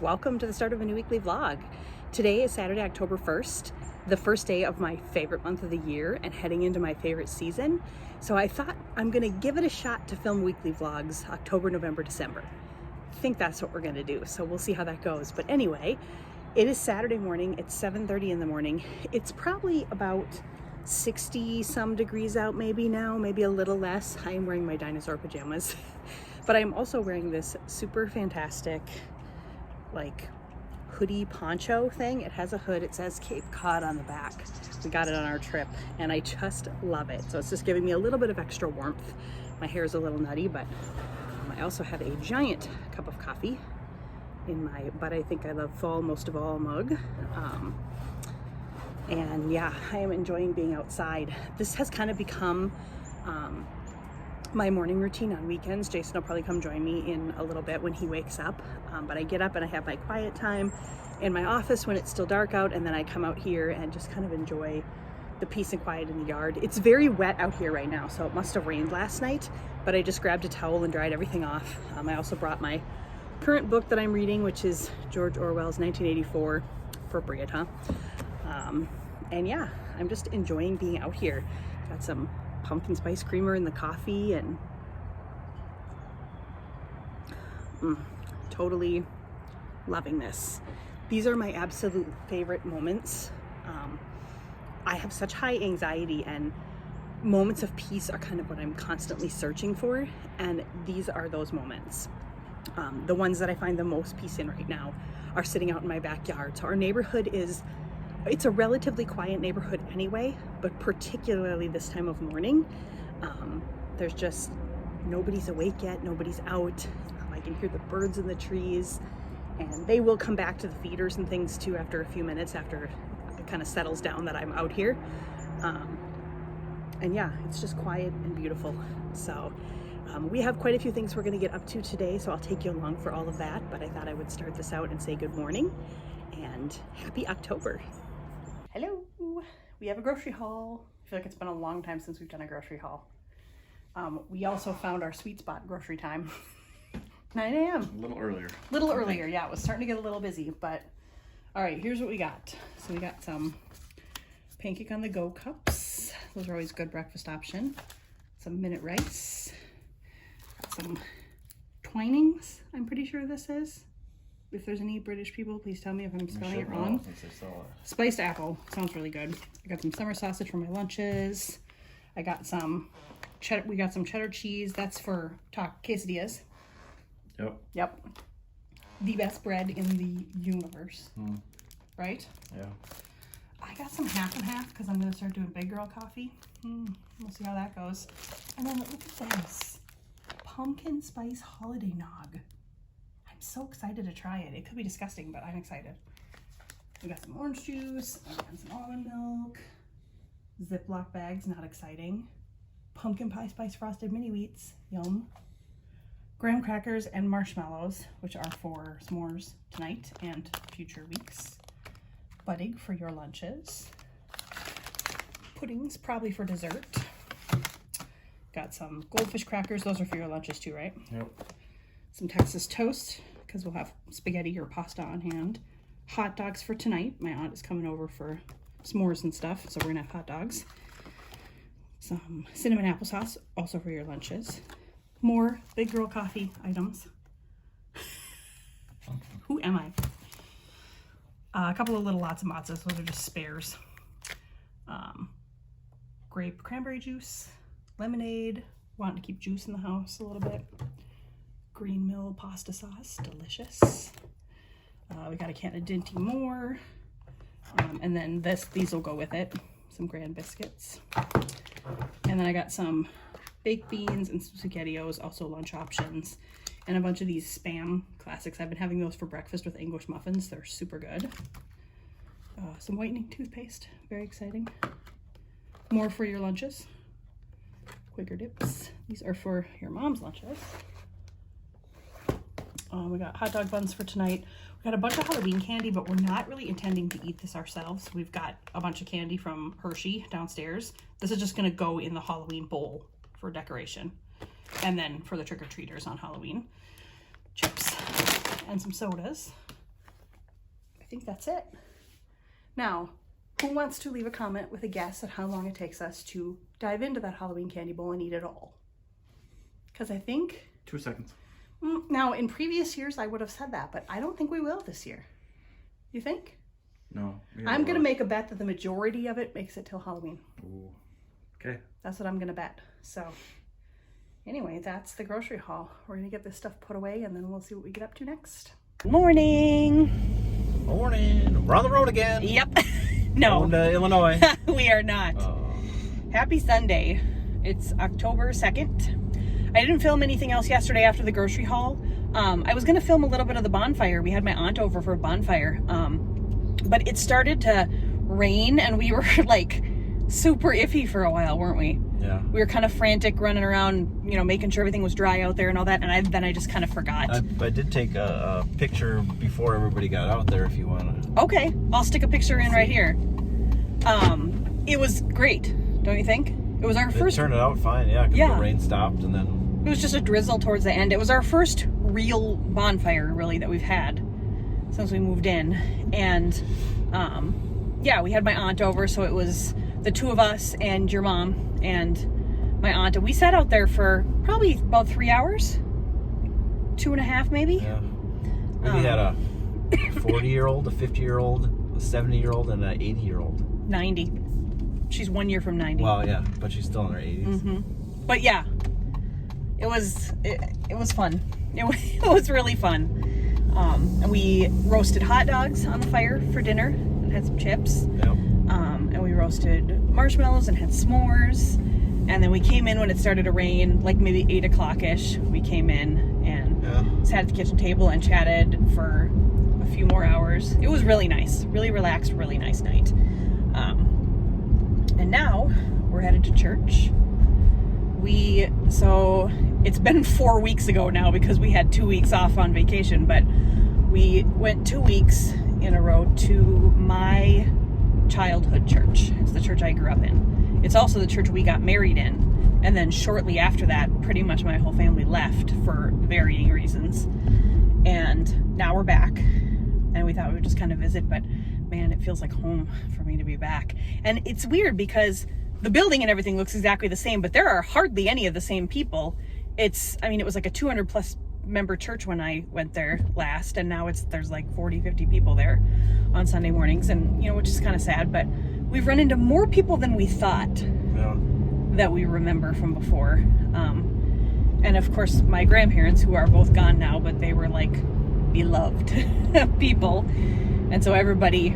welcome to the start of a new weekly vlog. Today is Saturday, October 1st, the first day of my favorite month of the year and heading into my favorite season. So I thought I'm gonna give it a shot to film weekly vlogs October, November, December. I think that's what we're gonna do, so we'll see how that goes. But anyway, it is Saturday morning, it's 7:30 in the morning. It's probably about 60 some degrees out maybe now, maybe a little less. I am wearing my dinosaur pajamas, but I'm also wearing this super fantastic like hoodie poncho thing. It has a hood, it says Cape Cod on the back. We got it on our trip and I just love it. So it's just giving me a little bit of extra warmth. My hair is a little nutty, but I also have a giant cup of coffee in my But I Think I Love Fall Most of All mug. And yeah, I am enjoying being outside. This has kind of become my morning routine on weekends. Jason will probably come join me in a little bit when he wakes up. But I get up and I have my quiet time in my office when it's still dark out, and then I come out here and just kind of enjoy the peace and quiet in the yard. It's very wet out here right now, so it must have rained last night, but I just grabbed a towel and dried everything off. I also brought my current book that I'm reading, which is George Orwell's 1984. Appropriate, huh? And yeah, I'm just enjoying being out here. Got some pumpkin spice creamer in the coffee and totally loving this. These are my absolute favorite moments. I have such high anxiety, and moments of peace are kind of what I'm constantly searching for, and these are those moments. The ones that I find the most peace in right now are sitting out in my backyard. So our neighborhood it's a relatively quiet neighborhood anyway, but particularly this time of morning, there's just nobody's awake yet, nobody's out. I can hear the birds in the trees, and they will come back to the feeders and things too after a few minutes, after it kind of settles down that I'm out here. And yeah, it's just quiet and beautiful. So we have quite a few things we're going to get up to today, so I'll take you along for all of that, but I thought I would start this out and say good morning and happy October. Hello, we have a grocery haul. I feel like it's been a long time since we've done a grocery haul. We also found our sweet spot grocery time. 9 a.m. A little earlier. Little earlier, yeah. It was starting to get a little busy, but all right, here's what we got. So we got some pancake on the go cups. Those are always a good breakfast option. Some minute rice. Got some Twinings, I'm pretty sure this is. If there's any British people, please tell me if I'm spelling it wrong. Spiced apple, sounds really good. I got some summer sausage for my lunches. I got some cheddar, we got some cheddar cheese. That's for quesadillas. Yep. The best bread in the universe. Right? Yeah. I got some half and half because I'm going to start doing big girl coffee. We'll see how that goes. And then look at this. Pumpkin spice holiday nog. I'm so excited to try it. It could be disgusting, but I'm excited. We got some orange juice and some almond milk. Ziploc bags, not exciting. Pumpkin pie spice frosted mini wheats, yum. Graham crackers and marshmallows, which are for s'mores tonight and future weeks. Budding for your lunches. Puddings, probably for dessert. Got some goldfish crackers. Those are for your lunches too, right? Yep. Some Texas toast, because we'll have spaghetti or pasta on hand. Hot dogs for tonight. My aunt is coming over for s'mores and stuff, so we're gonna have hot dogs. Some cinnamon applesauce, also for your lunches. More big girl coffee items. Who am I? A couple of little lots of matzahs. Those are just spares. Grape cranberry juice, lemonade. Wanting to keep juice in the house a little bit. Green Mill pasta sauce, delicious. We got a can of Dinty Moore. And then these will go with it. Some Grand biscuits. And then I got some baked beans and some SpaghettiOs, also lunch options. And a bunch of these Spam classics. I've been having those for breakfast with English muffins. They're super good. Some whitening toothpaste, very exciting. More for your lunches. Quaker dips. These are for your mom's lunches. We got hot dog buns for tonight. We got a bunch of Halloween candy, but we're not really intending to eat this ourselves. We've got a bunch of candy from Hershey downstairs. This is just going to go in the Halloween bowl for decoration. And then for the trick-or-treaters on Halloween. Chips and some sodas. think that's it. Now, who wants to leave a comment with a guess at how long it takes us to dive into that Halloween candy bowl and eat it all? Because I think... 2 seconds. Now, in previous years, I would have said that, but I don't think we will this year. You think? No. I'm going to make a bet that the majority of it makes it till Halloween. Ooh. Okay. That's what I'm going to bet. So, anyway, that's the grocery haul. We're going to get this stuff put away, and then we'll see what we get up to next. Morning. Morning. We're on the road again. Yep. No. Going to Illinois. We are not. Happy Sunday. It's October 2nd. I didn't film anything else yesterday after the grocery haul. I was going to film a little bit of the bonfire. We had my aunt over for a bonfire. But it started to rain, and we were like super iffy for a while, weren't we? Yeah. We were kind of frantic, running around, you know, making sure everything was dry out there and all that. And then I just kind of forgot. I did take a picture before everybody got out there if you want to. Okay. I'll stick a picture in right here. It was great, don't you think? It was our first... It turned out fine, yeah. Yeah. The rain stopped and then... It was just a drizzle towards the end. It was our first real bonfire, really, that we've had since we moved in. And, yeah, we had my aunt over, so it was the two of us and your mom and my aunt. And we sat out there for probably about 3 hours. 2.5, maybe. Yeah. We had a 40-year-old, a 50-year-old, a 70-year-old, and an 80-year-old. 90. She's 1 year from 90. Well, yeah, but she's still in her 80s. Mm-hmm. But yeah, it was fun. It was really fun. And we roasted hot dogs on the fire for dinner and had some chips. Yep. And we roasted marshmallows and had s'mores. And then we came in when it started to rain, like maybe 8 o'clock-ish. We came in and sat at the kitchen table and chatted for a few more hours. It was really nice, really relaxed, really nice night. And now we're headed to church. So it's been 4 weeks ago now because we had 2 weeks off on vacation, but we went 2 weeks in a row to my childhood church. It's the church I grew up in. It's also the church we got married in. And then shortly after that, pretty much my whole family left for varying reasons. And now we're back. And we thought we would just kind of visit, but man, it feels like home for me to be back. And it's weird because the building and everything looks exactly the same, but there are hardly any of the same people. It was like a 200 plus member church when I went there last, and now there's like 40, 50 people there on Sunday mornings, and which is kind of sad, but we've run into more people than we thought that we remember from before. And of course my grandparents, who are both gone now, but they were like beloved people, and so everybody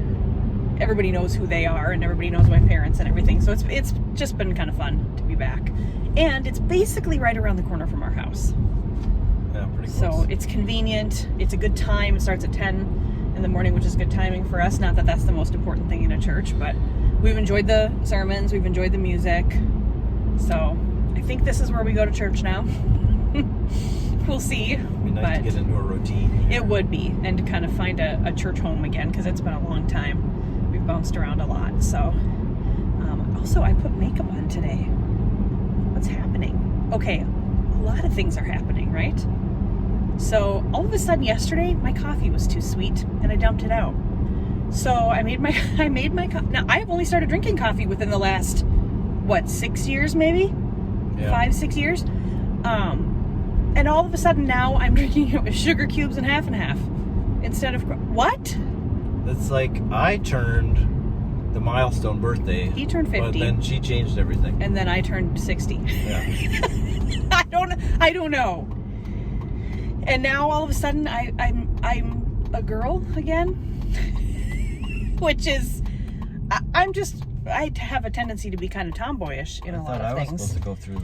knows who they are, and everybody knows my parents and everything. So it's just been kind of fun to be back, and it's basically right around the corner from our house. Yeah, pretty close. So it's convenient. It's a good time. It starts at 10 in the morning, which is good timing for us. Not that that's the most important thing in a church, but we've enjoyed the sermons. We've enjoyed the music. So I think this is where we go to church now. We'll see. It'd be nice to get into a routine. It would be, and to kind of find a church home again, because it's been a long time. We've bounced around a lot. So also I put makeup on today. What's happening? Okay, a lot of things are happening, right? So all of a sudden yesterday, my coffee was too sweet and I dumped it out. So I made my coffee. Now I've only started drinking coffee within the last 6 years, maybe? Yeah. 5-6 years. And all of a sudden now I'm drinking it with sugar cubes and half instead of what? It's like I turned the milestone birthday. He turned 50. But then she changed everything. And then I turned 60. Yeah. I don't know. And now all of a sudden I'm a girl again, which is I have a tendency to be kind of tomboyish in a lot of things. I was supposed to go through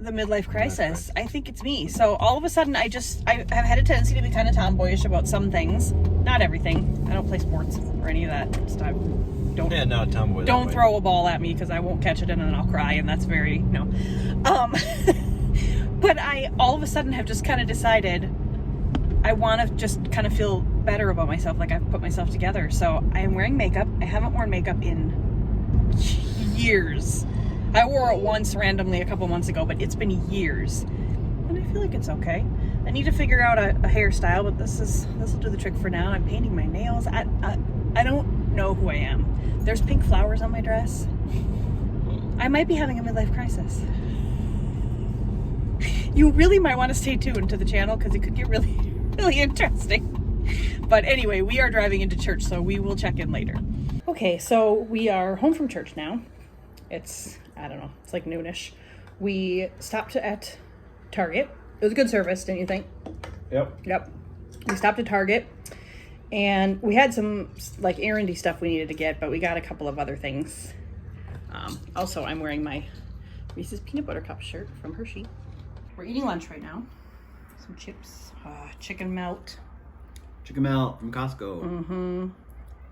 the midlife crisis. I think it's me. So all of a sudden I have had a tendency to be kind of tomboyish about some things, not everything. I don't play sports or any of that stuff. Not tomboy. Don't throw a ball at me because I won't catch it and then I'll cry, and that's very no. But I all of a sudden have just kind of decided I want to just kind of feel better about myself, like I've put myself together. So I am wearing makeup. I haven't worn makeup in years. I wore it once randomly a couple months ago, but it's been years. And I feel like it's okay. I need to figure out a hairstyle, but this will do the trick for now. I'm painting my nails. I don't know who I am. There's pink flowers on my dress. I might be having a midlife crisis. You really might want to stay tuned to the channel because it could get really, really interesting. But anyway, we are driving into church, so we will check in later. Okay, so we are home from church now. It's, I don't know, it's like noonish. We stopped at Target. It was a good service, didn't you think? Yep. We stopped at Target, and we had some like errandy stuff we needed to get, but we got a couple of other things. Also, I'm wearing my Reese's Peanut Butter Cup shirt from Hershey. We're eating lunch right now. Some chips, chicken melt. Chicken melt from Costco. Mm-hmm.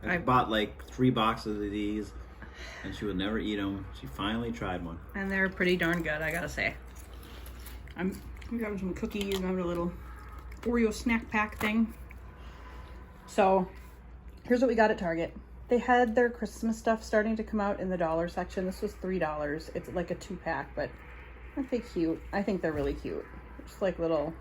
I bought like 3 boxes of these, and she would never eat them. She finally tried one. And they're pretty darn good, I gotta say. I'm grabbing some cookies and having a little Oreo snack pack thing. So, here's what we got at Target. They had their Christmas stuff starting to come out in the dollar section. This was $3. It's like a 2-pack, but aren't they cute? I think they're really cute. Just like little...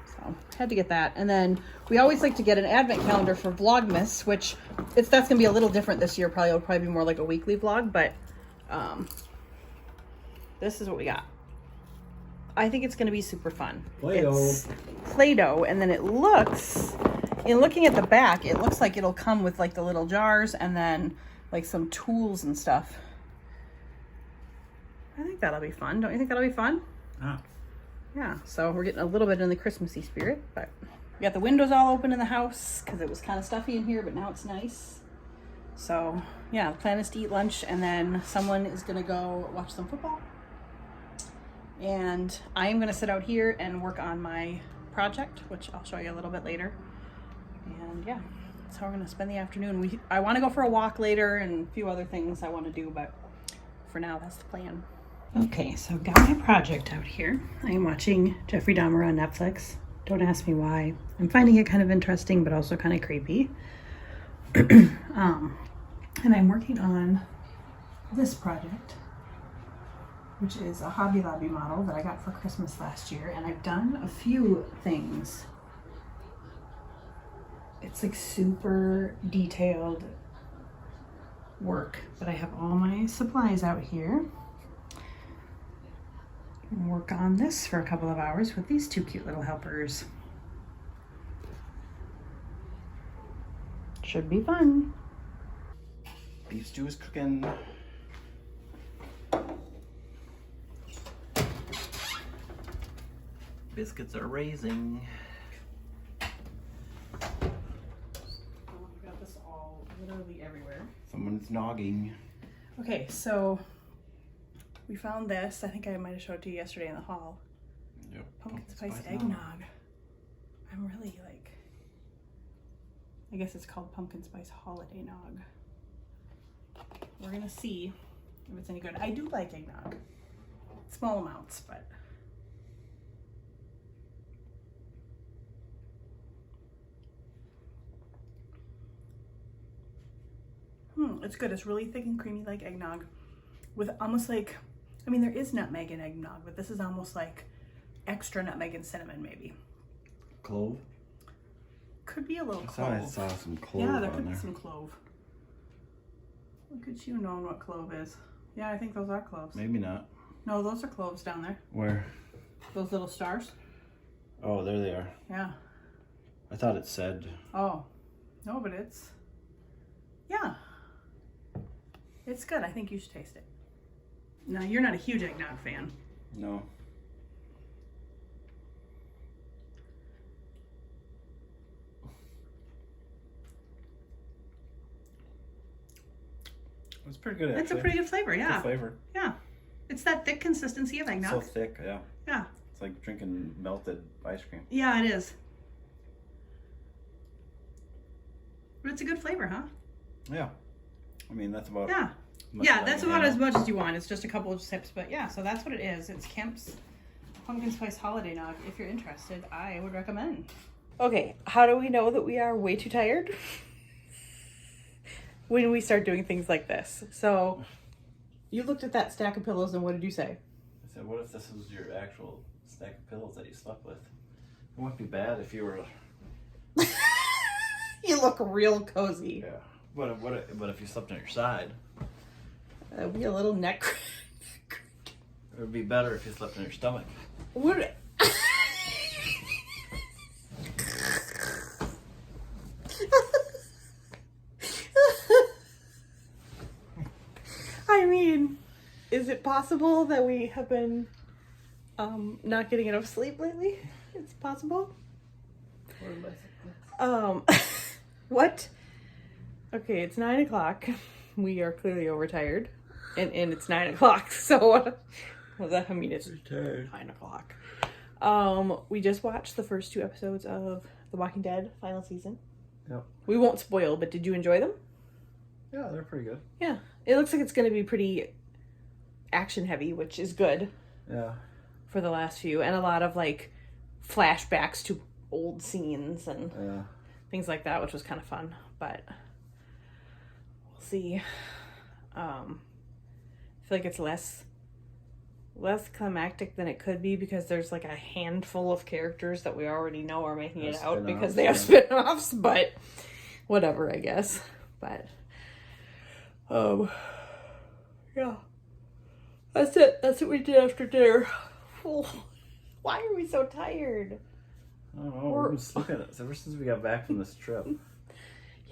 So, had to get that. And then we always like to get an advent calendar for Vlogmas, which that's going to be a little different this year. It'll probably be more like a weekly vlog, but this is what we got. I think it's going to be super fun. Play-Doh. It's Play-Doh, and then it looks, in looking at the back, it looks like it'll come with like the little jars and then like some tools and stuff. I think that'll be fun. Don't you think that'll be fun? Yeah, so we're getting a little bit in the Christmassy spirit, but we got the windows all open in the house because it was kind of stuffy in here, but now it's nice. So yeah, the plan is to eat lunch, and then someone is going to go watch some football. And I am going to sit out here and work on my project, which I'll show you a little bit later. And yeah, that's how we're going to spend the afternoon. I want to go for a walk later and a few other things I want to do, but for now, that's the plan. Okay, so got my project out here. I am watching Jeffrey Dahmer on Netflix. Don't ask me why. I'm finding it kind of interesting, but also kind of creepy. And I'm working on this project, which is a Hobby Lobby model that I got for Christmas last year. And I've done a few things. It's like super detailed work, but I have all my supplies out here. Work on this for a couple of hours with these 2 cute little helpers. Should be fun. Beef stew is cooking. Biscuits are raising. Oh, we got this all literally everywhere. Someone's nogging. Okay, so we found this. I think I might have showed it to you yesterday in the hall. Yep. Pumpkin spice eggnog. I'm really like, I guess it's called pumpkin spice holiday nog. We're gonna see if it's any good. I do like eggnog. Small amounts, but. It's good. It's really thick and creamy like eggnog with almost like, I mean, there is nutmeg in eggnog, but this is almost like extra nutmeg and cinnamon, maybe. Clove? Could be a little I clove. saw some clove. Yeah, there could be some clove. Look at you knowing what clove is. Yeah, I think those are cloves. Maybe not. No, those are cloves down there. Where? Those little stars. Oh, there they are. Yeah. I thought it said. Oh. No, but it's, yeah. It's good. I think you should taste it. Now, you're not a huge eggnog fan. No. It's pretty good, actually. It's a pretty good flavor, yeah. Good flavor. Yeah. It's that thick consistency of eggnog. So thick, yeah. Yeah. It's like drinking melted ice cream. Yeah, it is. But it's a good flavor, huh? Yeah. I mean, that's about... Yeah. Yeah, that's about as much as you want. It's just a couple of sips, but yeah, so that's what it is. It's Kemp's Pumpkin Spice Holiday Nog. If you're interested, I would recommend. Okay, how do we know that we are way too tired? When we start doing things like this. So, you looked at that stack of pillows and what did you say? I said, what if this was your actual stack of pillows that you slept with. It wouldn't be bad if you were. You look real cozy. Yeah, but if you slept on your side, it would be a little neck. It would be better if you slept on your stomach. Would it? I mean, is it possible that we have been not getting enough sleep lately? It's possible. What? Okay, it's 9 o'clock. We are clearly overtired, and it's 9 o'clock. So what does that mean? It's 9 o'clock. We just watched the first 2 episodes of The Walking Dead final season. Yep. We won't spoil, but did you enjoy them? Yeah, they're pretty good. Yeah, it looks like it's going to be pretty action heavy, which is good. Yeah. For the last few, and a lot of like flashbacks to old scenes and things like that, which was kind of fun. But we'll see. I feel like it's less climactic than it could be because there's like a handful of characters that we already know are making it out because they have spin-offs. But whatever, I guess. But yeah, that's it. That's what we did after dinner. Why are we so tired? I don't know. We've been sleeping ever since we got back from this trip.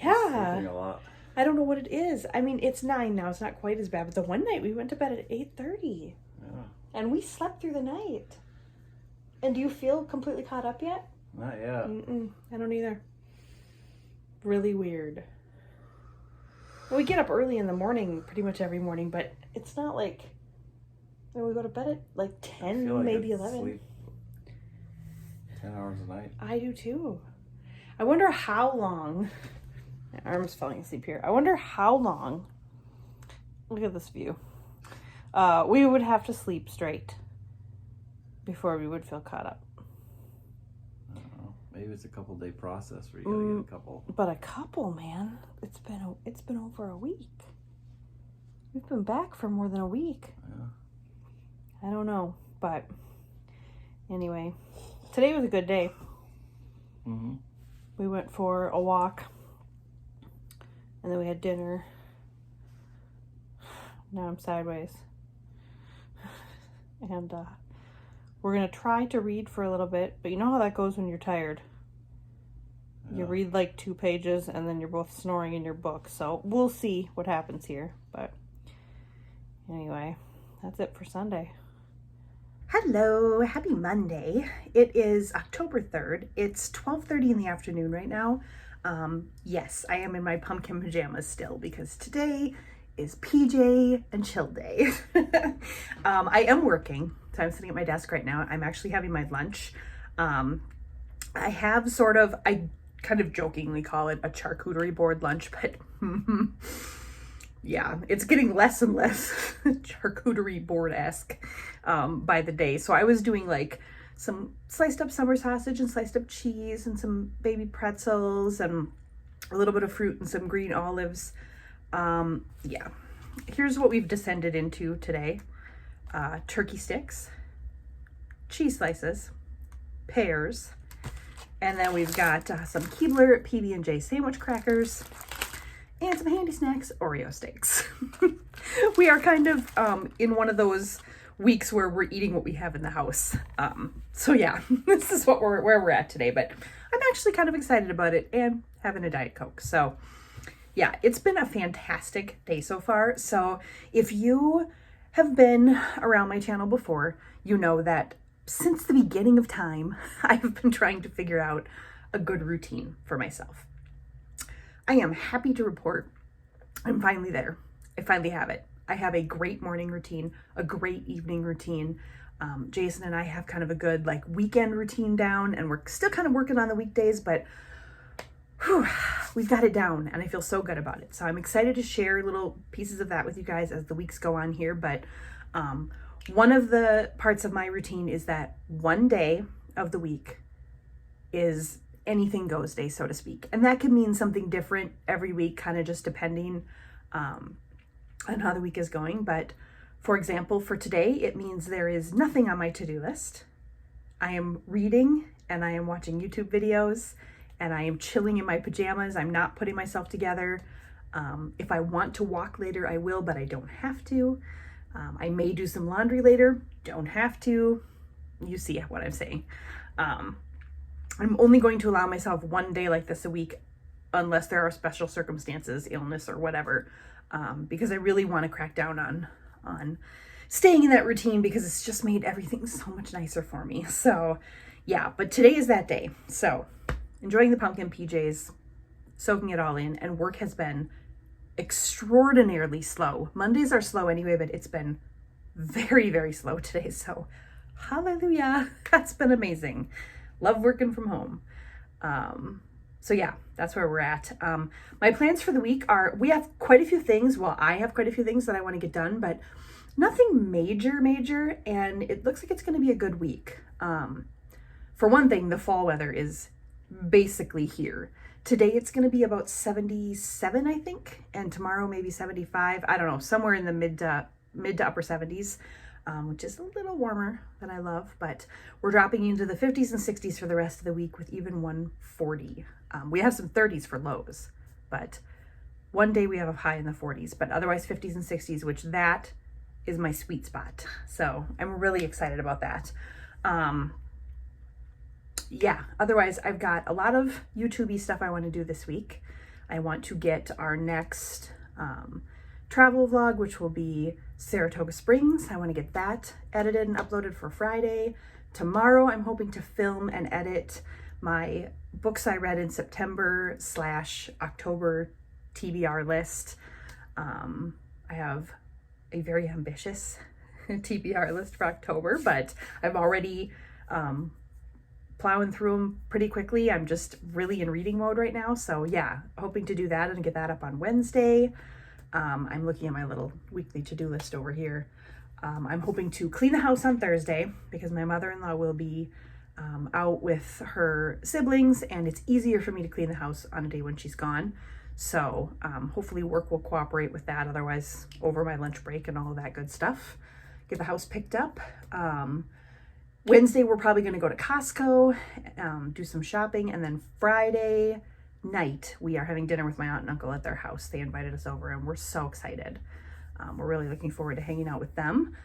Yeah. Sleeping a lot. I don't know what it is. I mean, it's 9 now. It's not quite as bad. But the one night we went to bed at 8:30. Yeah. And we slept through the night. And do you feel completely caught up yet? Not yet. I don't either. Really weird. Well, we get up early in the morning, pretty much every morning, but it's not like... And we go to bed at like 10, maybe 11. Sleep 10 hours a night. I do too. I wonder how long... My arm's falling asleep here. I wonder how long... Look at this view. We would have to sleep straight before we would feel caught up. I don't know. Maybe it's a couple-day process where you gotta get a couple. But a couple, man. It's been over a week. We've been back for more than a week. Yeah. I don't know, but anyway, today was a good day. Mm-hmm. We went for a walk, and then we had dinner. Now I'm sideways. And we're going to try to read for a little bit, but you know how that goes when you're tired. Yeah. You read like 2 pages, and then you're both snoring in your book. So we'll see what happens here. But anyway, that's it for Sunday. Hello, happy Monday. It is October 3rd. It's 12:30 in the afternoon right now. Yes, I am in my pumpkin pajamas still because today is PJ and chill day. I am working, so I'm sitting at my desk right now. I'm actually having my lunch. I kind of jokingly call it a charcuterie board lunch, but yeah, it's getting less and less charcuterie board-esque by the day. So I was doing like some sliced up summer sausage and sliced up cheese and some baby pretzels and a little bit of fruit and some green olives. Yeah, here's what we've descended into today. Turkey sticks, cheese slices, pears, and then we've got some Keebler PB&J sandwich crackers, and some handy snacks, Oreo steaks. We are kind of in one of those weeks where we're eating what we have in the house. So yeah, this is where we're at today, but I'm actually kind of excited about it and having a Diet Coke. So yeah, it's been a fantastic day so far. So if you have been around my channel before, you know that since the beginning of time, I've been trying to figure out a good routine for myself. I am happy to report I'm finally there. I finally have it. I have a great morning routine, a great evening routine. Jason and I have kind of a good like weekend routine down, and we're still kind of working on the weekdays, but whew, we've got it down and I feel so good about it. So I'm excited to share little pieces of that with you guys as the weeks go on here. But one of the parts of my routine is that one day of the week is anything goes day, so to speak. And that can mean something different every week, kind of just depending on how the week is going. But for example, for today, it means there is nothing on my to-do list. I am reading and I am watching YouTube videos and I am chilling in my pajamas. I'm not putting myself together. If I want to walk later, I will, but I don't have to. I may do some laundry later, don't have to. You see what I'm saying. I'm only going to allow myself one day like this a week unless there are special circumstances, illness or whatever, because I really want to crack down on staying in that routine because it's just made everything so much nicer for me. So yeah, but today is that day. So enjoying the pumpkin PJs, soaking it all in, and work has been extraordinarily slow. Mondays are slow anyway, but it's been very, very slow today. So hallelujah, that's been amazing. Love working from home. So yeah, that's where we're at. My plans for the week are, we have quite a few things. Well, I have quite a few things that I want to get done, but nothing major. And it looks like it's going to be a good week. For one thing, the fall weather is basically here. Today it's going to be about 77, I think, and tomorrow maybe 75. I don't know, somewhere in the mid to upper 70s, which is a little warmer than I love, but we're dropping into the 50s and 60s for the rest of the week with even 140. We have some 30s for lows, but one day we have a high in the 40s, but otherwise 50s and 60s, which that is my sweet spot. So I'm really excited about that. Yeah, otherwise I've got a lot of YouTube-y stuff I want to do this week. I want to get our next travel vlog, which will be Saratoga Springs. I want to get that edited and uploaded for Friday. Tomorrow I'm hoping to film and edit my books I read in September/October TBR list. I have a very ambitious TBR list for October, but I'm already plowing through them pretty quickly. I'm just really in reading mode right now. So yeah, hoping to do that and get that up on Wednesday. I'm looking at my little weekly to-do list over here. I'm hoping to clean the house on Thursday because my mother-in-law will be out with her siblings and it's easier for me to clean the house on a day when she's gone. So hopefully work will cooperate with that. Otherwise, over my lunch break and all of that good stuff, get the house picked up. Wednesday, we're probably going to go to Costco, do some shopping, and then Friday night, we are having dinner with my aunt and uncle at their house. They invited us over, and we're so excited. We're really looking forward to hanging out with them.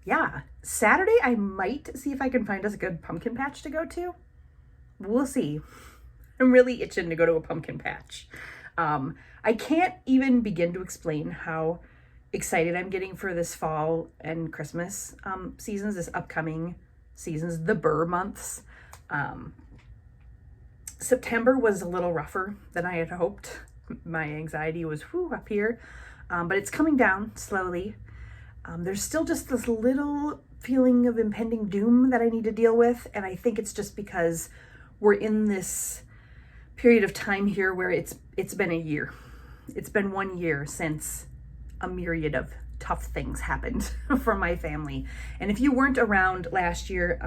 Yeah, Saturday, I might see if I can find us a good pumpkin patch to go to. We'll see. I'm really itching to go to a pumpkin patch. I can't even begin to explain how excited I'm getting for this fall and Christmas seasons, this upcoming seasons, the Burr months. September was a little rougher than I had hoped. My anxiety was up here, but it's coming down slowly. There's still just this little feeling of impending doom that I need to deal with, and I think it's just because we're in this period of time here where it's been a year. It's been 1 year since a myriad of tough things happened for my family. And if you weren't around last year,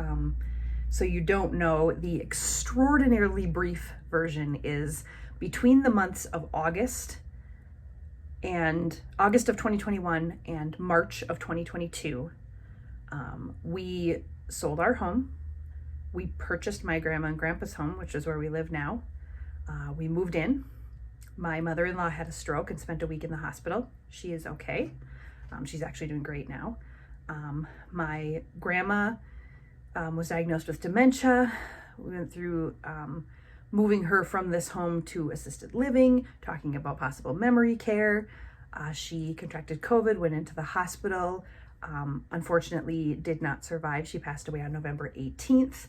so you don't know, the extraordinarily brief version is between the months of August of 2021 and March of 2022, we sold our home. We purchased my grandma and grandpa's home, which is where we live now. We moved in. My mother-in-law had a stroke and spent a week in the hospital. She is okay. She's actually doing great now. My grandma was diagnosed with dementia. We went through moving her from this home to assisted living, talking about possible memory care. She contracted COVID, went into the hospital. Unfortunately, did not survive. She passed away on November 18th.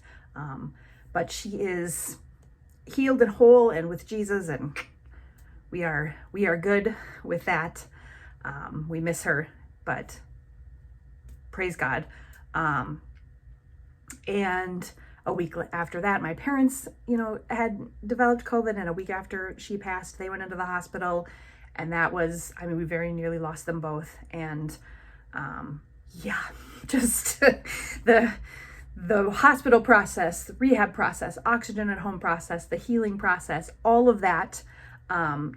But she is healed and whole and with Jesus, and we are good with that. We miss her, but praise God. And a week after that, my parents, had developed COVID, and a week after she passed, they went into the hospital, and that was, we very nearly lost them both. And just the hospital process, the rehab process, oxygen at home process, the healing process, all of that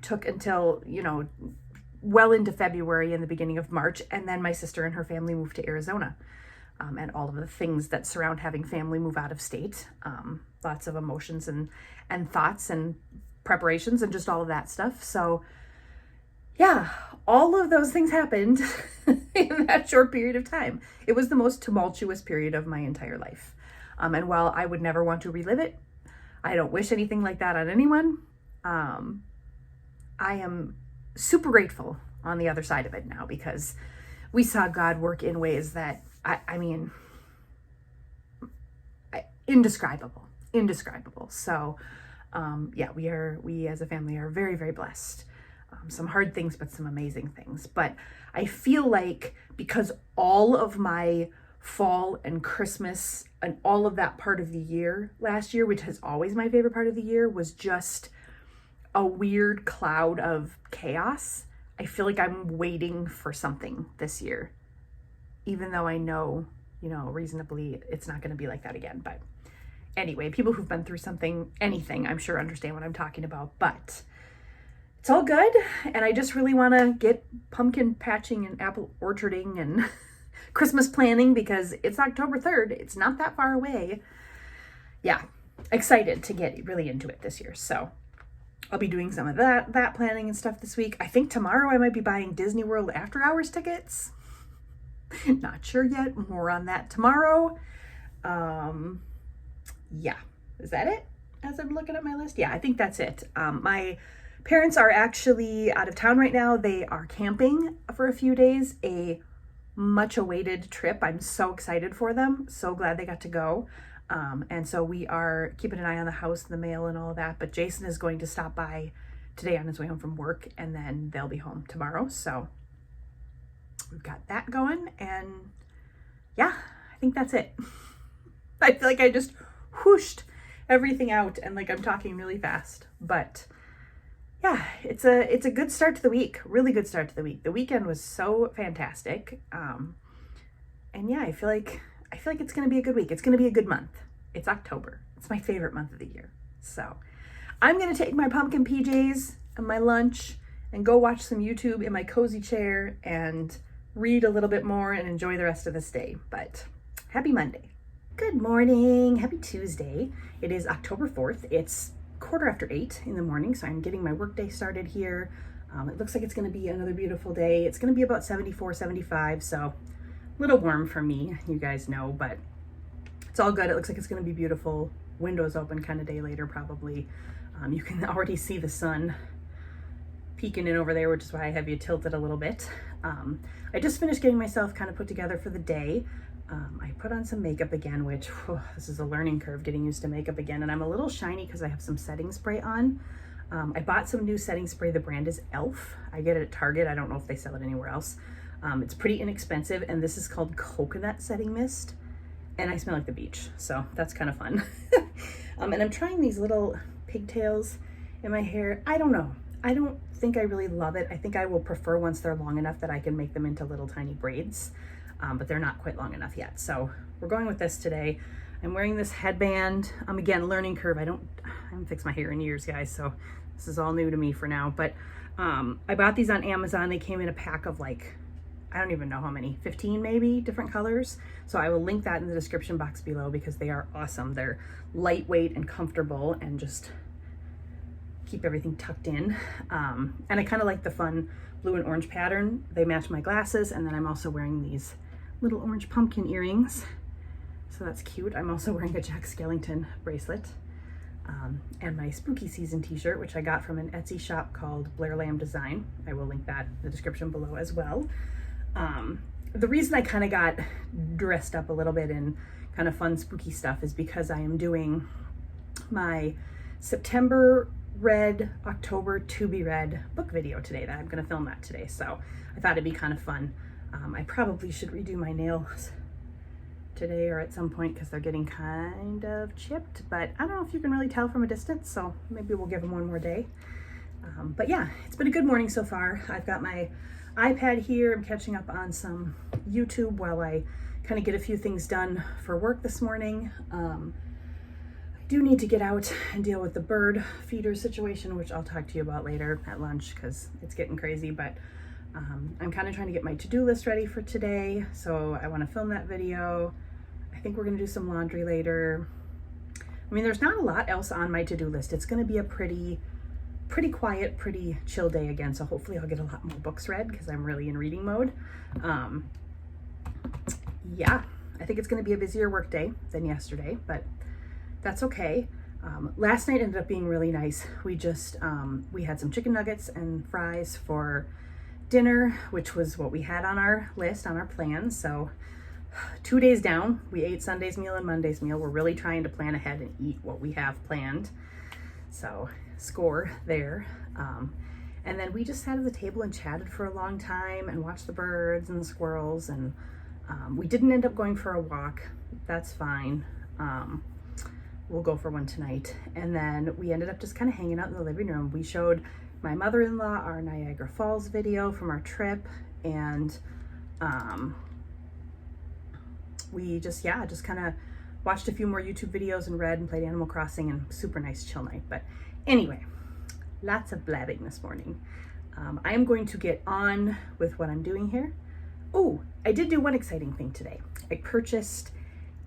took until, well into February and the beginning of March. And then my sister and her family moved to Arizona. and all of the things that surround having family move out of state. Lots of emotions and thoughts and preparations and just all of that stuff. So yeah, all of those things happened in that short period of time. It was the most tumultuous period of my entire life. And while I would never want to relive it, I don't wish anything like that on anyone. I am super grateful on the other side of it now, because we saw God work in ways that, indescribable. So, yeah, we as a family are very, very blessed. Some hard things, but some amazing things. But I feel like because all of my fall and Christmas and all of that part of the year last year, which is always my favorite part of the year, was just a weird cloud of chaos. I feel like I'm waiting for something this year, even though I know, reasonably it's not going to be like that again. But anyway, people who've been through anything, I'm sure understand what I'm talking about, but it's all good. And I just really want to get pumpkin patching and apple orcharding and Christmas planning, because it's October 3rd. It's not that far away. Yeah, excited to get really into it this year. So I'll be doing some of that planning and stuff this week. I think tomorrow I might be buying Disney World after hours tickets. Not sure yet. More on that tomorrow. Yeah, is that it? As I'm looking at my list, yeah, I think that's it. My parents are actually out of town right now. They are camping for a few days, a much awaited trip. I'm so excited for them. So glad they got to go. And so we are keeping an eye on the house and the mail and all of that. But Jason is going to stop by today on his way home from work, and then they'll be home tomorrow. So we've got that going. And yeah, I think that's it. I feel like I just whooshed everything out, and like I'm talking really fast. But yeah, it's a good start to the week. Really good start to the week. The weekend was so fantastic. And yeah, I feel like it's going to be a good week. It's going to be a good month. It's October. It's my favorite month of the year. So I'm going to take my pumpkin PJs and my lunch and go watch some YouTube in my cozy chair and read a little bit more and enjoy the rest of this day. But happy Monday. Good morning. Happy Tuesday. It is October 4th. It's 7:15 in the morning, so I'm getting my workday started here. It looks like it's going to be another beautiful day. It's going to be about 74, 75, so a little warm for me, you guys know, but it's all good. It looks like it's going to be beautiful. Windows open kind of day later, probably. You can already see the sun peeking in over there, which is why I have you tilted a little bit. I just finished getting myself kind of put together for the day. I put on some makeup again, which this is a learning curve, getting used to makeup again. And I'm a little shiny because I have some setting spray on. I bought some new setting spray. The brand is e.l.f. I get it at Target. I don't know if they sell it anywhere else. It's pretty inexpensive, and this is called Coconut Setting Mist. And I smell like the beach, so that's kind of fun. And I'm trying these little pigtails in my hair. I don't know. I don't think I really love it. I think I will prefer once they're long enough that I can make them into little tiny braids. But they're not quite long enough yet. So we're going with this today. I'm wearing this headband. Again, learning curve. I haven't fixed my hair in years, guys, so this is all new to me for now. But I bought these on Amazon. They came in a pack of like, I don't even know how many, 15 maybe different colors. So I will link that in the description box below, because they are awesome. They're lightweight and comfortable and just keep everything tucked in. And I kind of like the fun blue and orange pattern. They match my glasses, and then I'm also wearing these little orange pumpkin earrings, so that's cute. I'm also wearing a Jack Skellington bracelet, and my spooky season t-shirt, which I got from an Etsy shop called Blair Lamb Design. I will link that in the description below as well. The reason I kind of got dressed up a little bit in kind of fun spooky stuff is because I am doing my September Read, October To Be Read book video today. That I'm going to film that today, so I thought it'd be kind of fun. I probably should redo my nails today or at some point, because they're getting kind of chipped, but I don't know if you can really tell from a distance, so maybe we'll give them one more day. But yeah, it's been a good morning so far. I've got my iPad here. I'm catching up on some YouTube while I kind of get a few things done for work this morning. I do need to get out and deal with the bird feeder situation, which I'll talk to you about later at lunch, because it's getting crazy. But I'm kind of trying to get my to-do list ready for today, so I want to film that video. I think we're going to do some laundry later. I mean, there's not a lot else on my to-do list. It's going to be a pretty quiet, pretty chill day again, so hopefully I'll get a lot more books read because I'm really in reading mode. Yeah, I think it's going to be a busier work day than yesterday, but that's okay. Last night ended up being really nice. We just we had some chicken nuggets and fries for dinner, which was what we had on our list, on our plan. So 2 days down, we ate Sunday's meal and Monday's meal. We're really trying to plan ahead and eat what we have planned. So score there. And then we just sat at the table and chatted for a long time and watched the birds and the squirrels. And we didn't end up going for a walk. That's fine. We'll go for one tonight. And then we ended up just kind of hanging out in the living room. We showed my mother-in-law our Niagara Falls video from our trip, and we just kind of watched a few more YouTube videos and read and played Animal Crossing, and super nice chill night. But anyway, lots of blabbing this morning. I am going to get on with what I'm doing here. Oh, I did do one exciting thing today. I purchased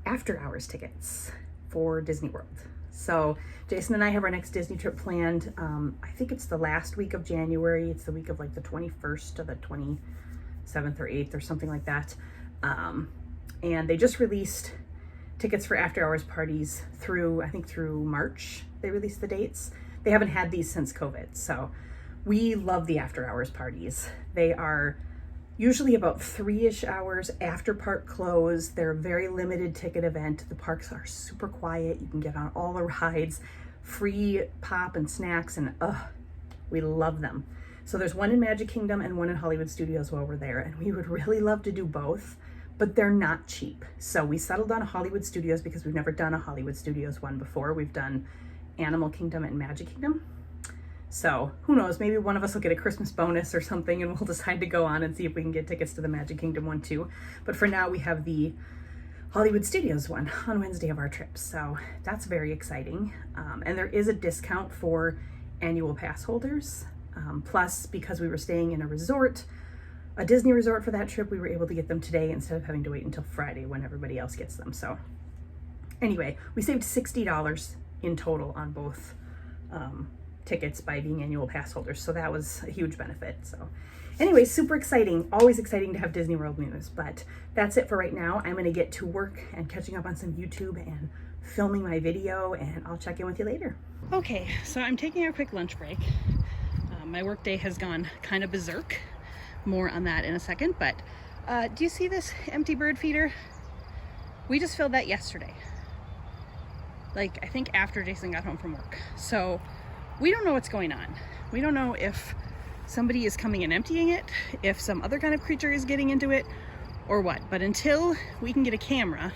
after-hours tickets for Disney World. So Jason and I have our next Disney trip planned. I think it's the last week of January. It's the week of like the 21st to the 27th or 8th or something like that. And they just released tickets for after hours parties through, I think through March, they released the dates. They haven't had these since COVID. So we love the after hours parties. They are usually about 3-ish hours after park close. They're a very limited ticket event. The parks are super quiet. You can get on all the rides, free pop and snacks, and we love them. So there's one in Magic Kingdom and one in Hollywood Studios while we're there, and we would really love to do both, but they're not cheap. So we settled on Hollywood Studios because we've never done a Hollywood Studios one before. We've done Animal Kingdom and Magic Kingdom. So who knows, maybe one of us will get a Christmas bonus or something and we'll decide to go on and see if we can get tickets to the Magic Kingdom one too. But for now, we have the Hollywood Studios one on Wednesday of our trip. So that's very exciting. And there is a discount for annual pass holders. Plus, because we were staying in a resort, a Disney resort for that trip, we were able to get them today instead of having to wait until Friday when everybody else gets them. So anyway, we saved $60 in total on both tickets by being annual pass holders. So that was a huge benefit. So anyway, super exciting. Always exciting to have Disney World news, but that's it for right now. I'm going to get to work and catching up on some YouTube and filming my video, and I'll check in with you later. Okay, so I'm taking a quick lunch break. My work day has gone kind of berserk. More on that in a second, but do you see this empty bird feeder? We just filled that yesterday. Like, I think after Jason got home from work. So we don't know what's going on. We don't know if somebody is coming and emptying it, if some other kind of creature is getting into it, or what. But until we can get a camera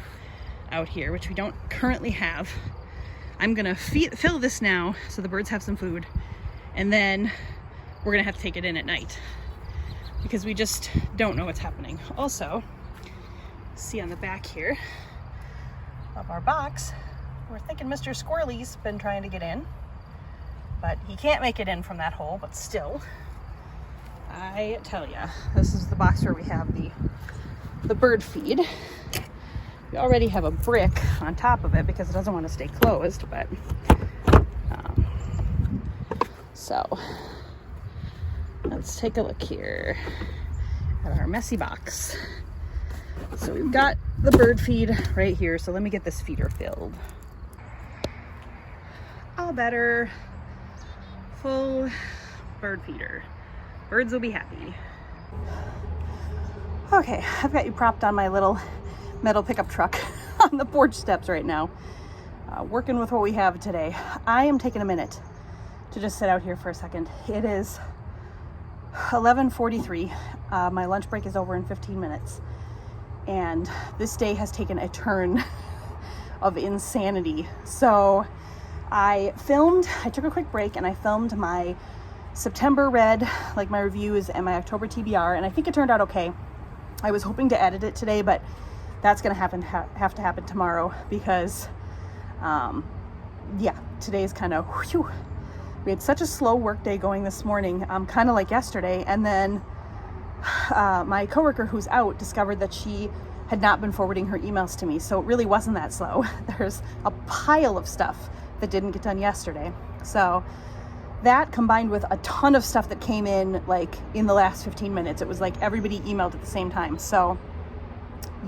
out here, which we don't currently have, I'm gonna fill this now so the birds have some food, and then we're gonna have to take it in at night because we just don't know what's happening. Also, see on the back here of our box, we're thinking Mr. Squirrely's been trying to get in, but he can't make it in from that hole. But still, I tell ya, this is the box where we have the bird feed. We already have a brick on top of it because it doesn't want to stay closed, but so let's take a look here at our messy box. So we've got the bird feed right here. So let me get this feeder filled. All better. Full bird feeder. Birds will be happy. Okay, I've got you propped on my little metal pickup truck on the porch steps right now, working with what we have today. I am taking a minute to just sit out here for a second. It is 11:43. My lunch break is over in 15 minutes. And this day has taken a turn of insanity. So I took a quick break and I filmed my September read, like my reviews, and my October TBR, and I think it turned out okay. I was hoping to edit it today, but that's gonna have to happen tomorrow because, yeah, today's kind of, we had such a slow work day going this morning, kind of like yesterday, and then my coworker who's out discovered that she had not been forwarding her emails to me, so it really wasn't that slow. There's a pile of stuff that didn't get done yesterday. So that combined with a ton of stuff that came in like in the last 15 minutes, it was like everybody emailed at the same time. So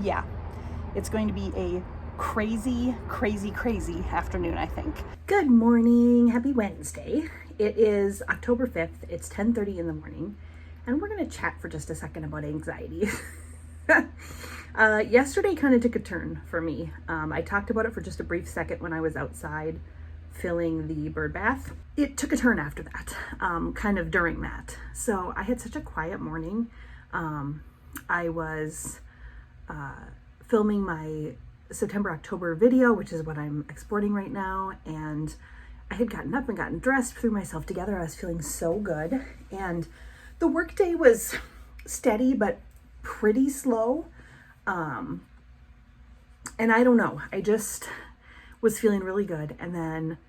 yeah, it's going to be a crazy afternoon, I think. Good morning, happy Wednesday. It is October 5th, it's 10:30 in the morning, and we're gonna chat for just a second about anxiety. Yesterday kind of took a turn for me. I talked about it for just a brief second when I was outside filling the bird bath. It took a turn after that, kind of during that. So I had such a quiet morning. I was filming my September-October video, which is what I'm exporting right now, and I had gotten up and gotten dressed, threw myself together. I was feeling so good, and the workday was steady but pretty slow. And I don't know, I just was feeling really good, and then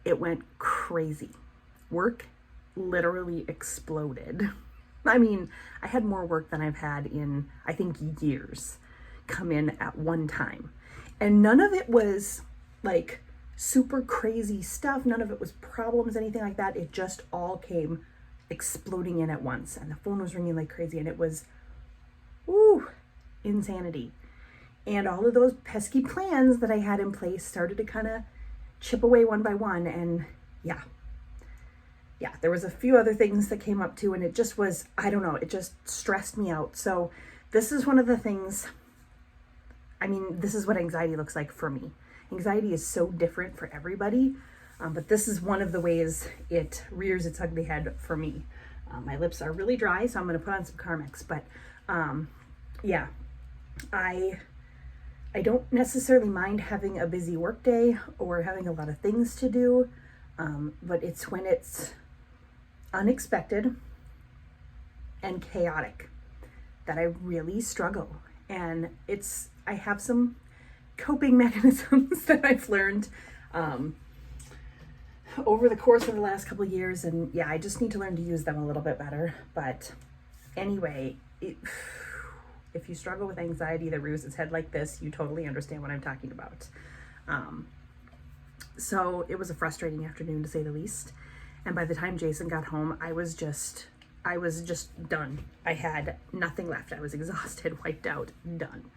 it went crazy. Work literally exploded. I mean, I had more work than I've had in, I think, years come in at one time. And none of it was like super crazy stuff. None of it was problems, anything like that. It just all came exploding in at once. And the phone was ringing like crazy, and it was, insanity. And all of those pesky plans that I had in place started to kind of chip away one by one. And yeah, there was a few other things that came up too, and it just was, I don't know, it just stressed me out. So this is one of the things, I mean, this is what anxiety looks like for me. Anxiety is so different for everybody, but this is one of the ways it rears its ugly head for me. My lips are really dry, so I'm going to put on some Carmex, but yeah, I don't necessarily mind having a busy work day or having a lot of things to do, but it's when it's unexpected and chaotic that I really struggle. And I have some coping mechanisms that I've learned over the course of the last couple of years, and yeah, I just need to learn to use them a little bit better. But anyway, if you struggle with anxiety that rears its head like this, you totally understand what I'm talking about. So it was a frustrating afternoon, to say the least. And by the time Jason got home, I was just done. I had nothing left. I was exhausted, wiped out, done.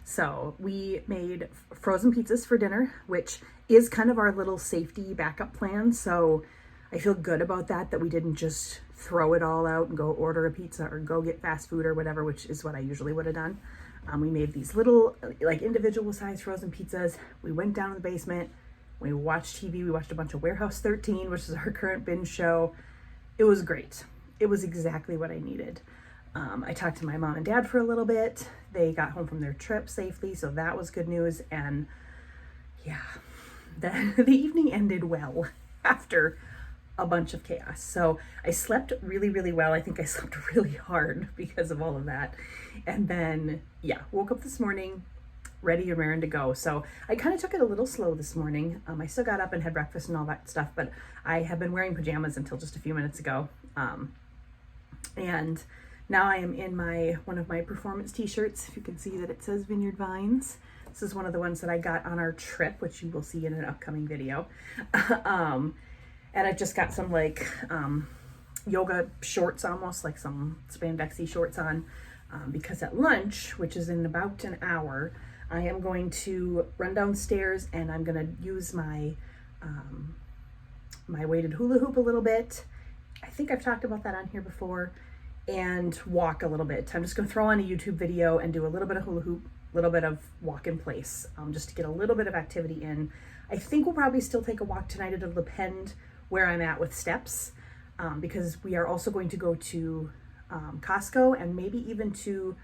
So we made frozen pizzas for dinner, which is kind of our little safety backup plan. So I feel good about that we didn't just throw it all out and go order a pizza or go get fast food or whatever, which is what I usually would have done. We made these little like individual size frozen pizzas. We went down in the basement. We watched TV. We watched a bunch of Warehouse 13, which is our current binge show. It was great. It was exactly what I needed. I talked to my mom and dad for a little bit. They got home from their trip safely, so that was good news. And yeah, the evening ended well after a bunch of chaos. So I slept really well. I think I slept really hard because of all of that. And then, yeah, woke up this morning ready and raring to go. So I kind of took it a little slow this morning. I still got up and had breakfast and all that stuff, but I have been wearing pajamas until just a few minutes ago. And now I am in one of my performance t-shirts. If you can see that it says Vineyard Vines. This is one of the ones that I got on our trip, which you will see in an upcoming video. And I just got some like yoga shorts, almost like some spandexy shorts on, because at lunch, which is in about an hour, I am going to run downstairs and I'm going to use my my weighted hula hoop a little bit. I think I've talked about that on here before, and walk a little bit. I'm just going to throw on a YouTube video and do a little bit of hula hoop, a little bit of walk in place, just to get a little bit of activity in. I think we'll probably still take a walk tonight. It'll depend where I'm at with steps, because we are also going to go to Costco and maybe even to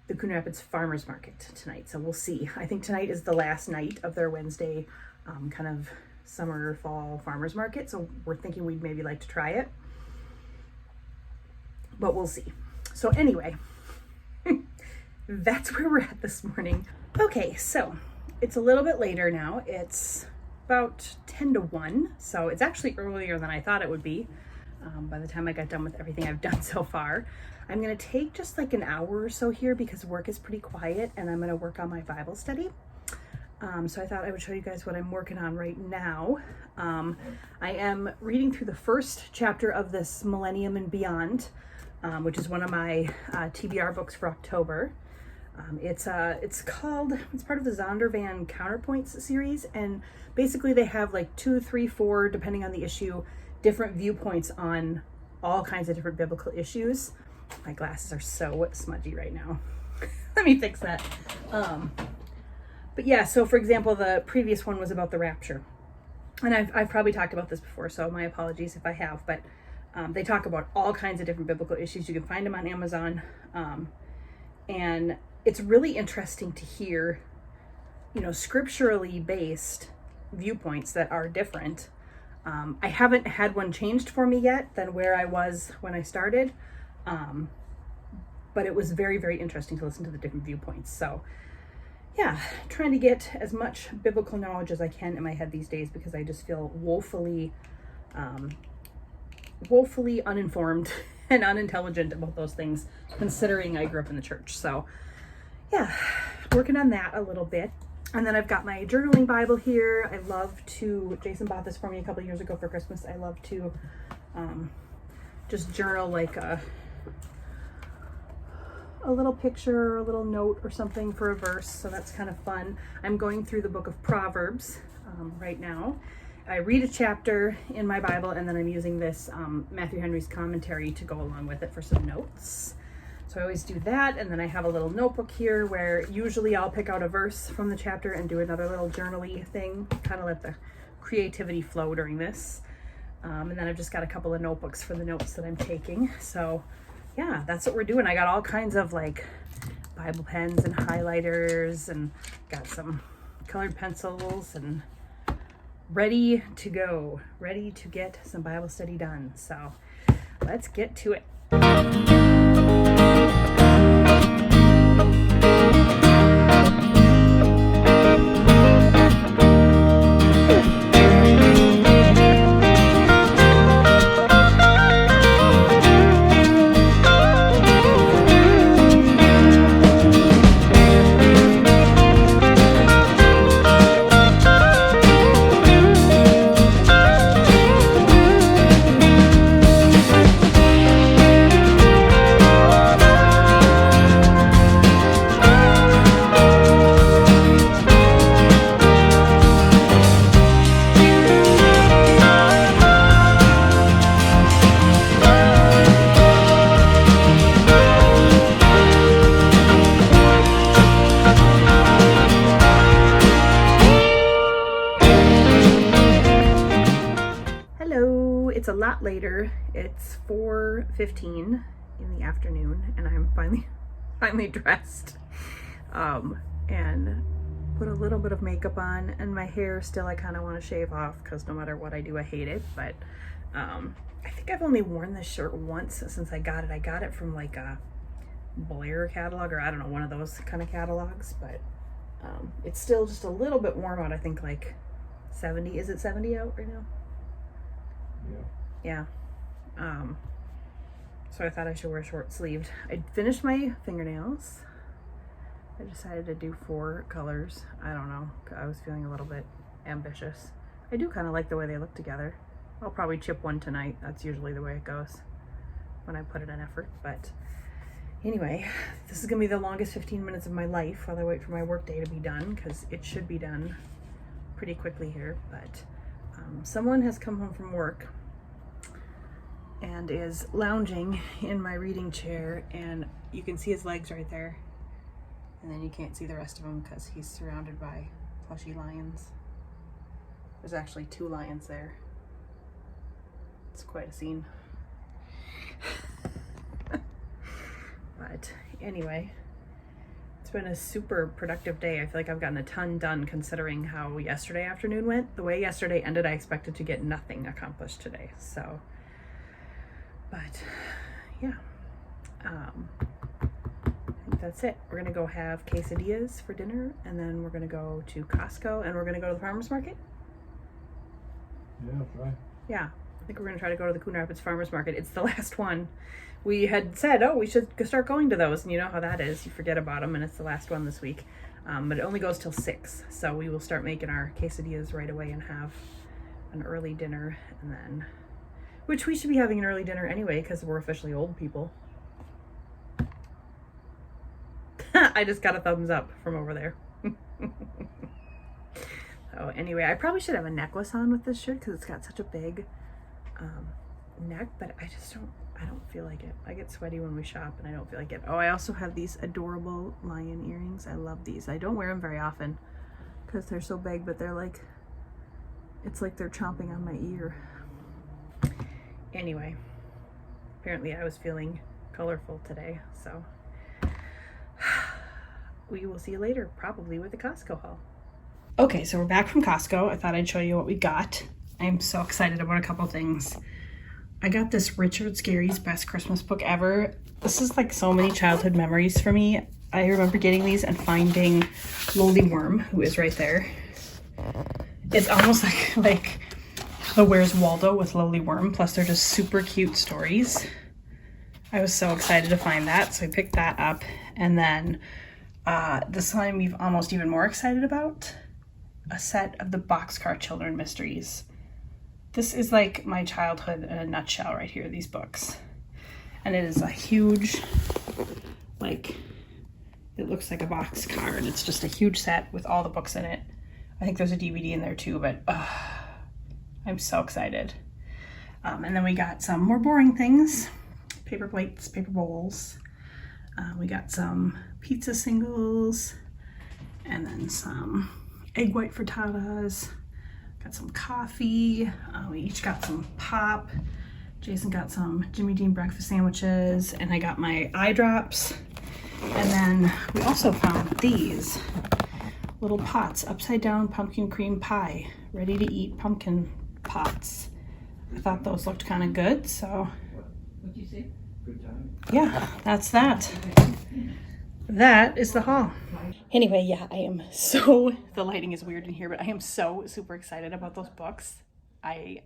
the Coon Rapids Farmers Market tonight. So we'll see. I think tonight is the last night of their Wednesday kind of summer fall farmers market. So we're thinking we'd maybe like to try it, but we'll see. So anyway, that's where we're at this morning. Okay, so it's a little bit later now. It's about 10 to 1, so it's actually earlier than I thought it would be. by the time I got done with everything I've done so far. I'm going to take just like an hour or so here because work is pretty quiet, and I'm going to work on my Bible study. So I thought I would show you guys what I'm working on right now. I am reading through the first chapter of this Millennium and Beyond, which is one of my TBR books for October. It's part of the Zondervan Counterpoints series, and basically they have like 2, 3, 4, depending on the issue, different viewpoints on all kinds of different biblical issues. My glasses are so smudgy right now. Let me fix that. But yeah, so for example, the previous one was about the rapture. And I've probably talked about this before, so my apologies if I have, but they talk about all kinds of different biblical issues. You can find them on Amazon. And it's really interesting to hear, scripturally based viewpoints that are different. I haven't had one changed for me yet than where I was when I started. But it was very, very interesting to listen to the different viewpoints. So yeah, trying to get as much biblical knowledge as I can in my head these days because I just feel woefully uninformed and unintelligent about those things, considering I grew up in the church. So yeah, working on that a little bit. And then I've got my journaling Bible here. Jason bought this for me a couple of years ago for Christmas. I love to just journal like a little picture, a little note or something for a verse. So that's kind of fun. I'm going through the book of Proverbs right now. I read a chapter in my Bible, and then I'm using this Matthew Henry's commentary to go along with it for some notes. So I always do that. And then I have a little notebook here where usually I'll pick out a verse from the chapter and do another little journaly thing, kind of let the creativity flow during this. And then I've just got a couple of notebooks for the notes that I'm taking. So yeah, that's what we're doing. I got all kinds of like Bible pens and highlighters, and got some colored pencils, and ready to go, ready to get some Bible study done. So let's get to it. It's a lot later. It's 4:15 in the afternoon, and I'm finally dressed, and put a little bit of makeup on, and my hair still I kind of want to shave off because no matter what I do I hate it. But I think I've only worn this shirt once since I got it. I got it from like a Blair catalog, or I don't know, one of those kind of catalogs, but it's still just a little bit warm out. I think like 70. Is it 70 out right now? Yeah. So I thought I should wear short sleeved. I finished my fingernails. I decided to do 4 colors. I don't know. I was feeling a little bit ambitious. I do kind of like the way they look together. I'll probably chip one tonight. That's usually the way it goes when I put in an effort. But anyway, this is gonna be the longest 15 minutes of my life while I wait for my work day to be done, because it should be done pretty quickly here. But someone has come home from work and is lounging in my reading chair, and you can see his legs right there, and then you can't see the rest of him because he's surrounded by plushy lions. There's actually 2 lions there. It's quite a scene. But anyway, it's been a super productive day. I feel like I've gotten a ton done considering how yesterday afternoon went. The way yesterday ended, I expected to get nothing accomplished today. So, but yeah, I think that's it. We're gonna go have quesadillas for dinner, and then we're gonna go to Costco, and we're gonna go to the farmer's market. Yeah, right. Yeah, I think we're going to try to go to the Coon Rapids Farmers Market. It's the last one. We had said, oh, we should start going to those. And you know how that is. You forget about them, and it's the last one this week. But it only goes till 6. So we will start making our quesadillas right away and have an early dinner. And then, which we should be having an early dinner anyway because we're officially old people. I just got a thumbs up from over there. So anyway, I probably should have a necklace on with this shirt because it's got such a big neck, but I don't feel like it. I get sweaty when we shop and I don't feel like it. Oh, I also have these adorable lion earrings. I love these. I don't wear them very often because they're so big, but they're like, it's like they're chomping on my ear. Anyway, apparently I was feeling colorful today, so we will see you later, probably with the Costco haul. Okay, so we're back from Costco. I thought I'd show you what we got. I'm so excited about a couple things. I got this Richard Scarry's Best Christmas Book Ever. This is like so many childhood memories for me. I remember getting these and finding Lowly Worm, who is right there. It's almost like the Where's Waldo with Lowly Worm, plus they're just super cute stories. I was so excited to find that, so I picked that up. And then this one I'm almost even more excited about, a set of the Boxcar Children Mysteries. This is like my childhood in a nutshell right here, these books. And it is a huge, like, it looks like a boxcar, and it's just a huge set with all the books in it. I think there's a DVD in there too, but I'm so excited. And then we got some more boring things. Paper plates, paper bowls. We got some pizza singles, and then some egg white frittatas. Got some coffee. We each got some pop. Jason got some Jimmy Dean breakfast sandwiches, and I got my eye drops. And then we also found these little pots, upside down pumpkin cream pie, ready to eat pumpkin pots. I thought those looked kind of good, so. What'd you say? Good time. Yeah, that's that. That is the haul. Anyway, yeah, I am so, the lighting is weird in here, but I am so super excited about those books. I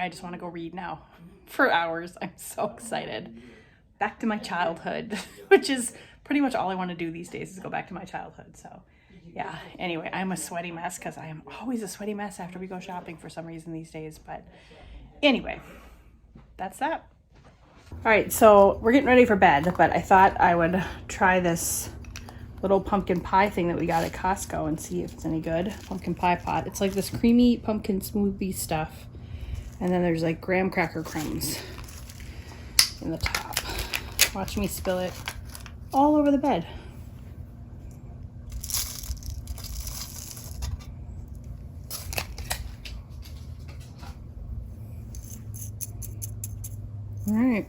just want to go read now for hours. I'm so excited. Back to my childhood, which is pretty much all I want to do these days is go back to my childhood. So yeah, anyway, I'm a sweaty mess because I am always a sweaty mess after we go shopping for some reason these days. But anyway, that's that. All right, so we're getting ready for bed, but I thought I would try this little pumpkin pie thing that we got at Costco and see if it's any good. Pumpkin pie pot. It's like this creamy pumpkin smoothie stuff. And then there's like graham cracker crumbs in the top. Watch me spill it all over the bed. All right,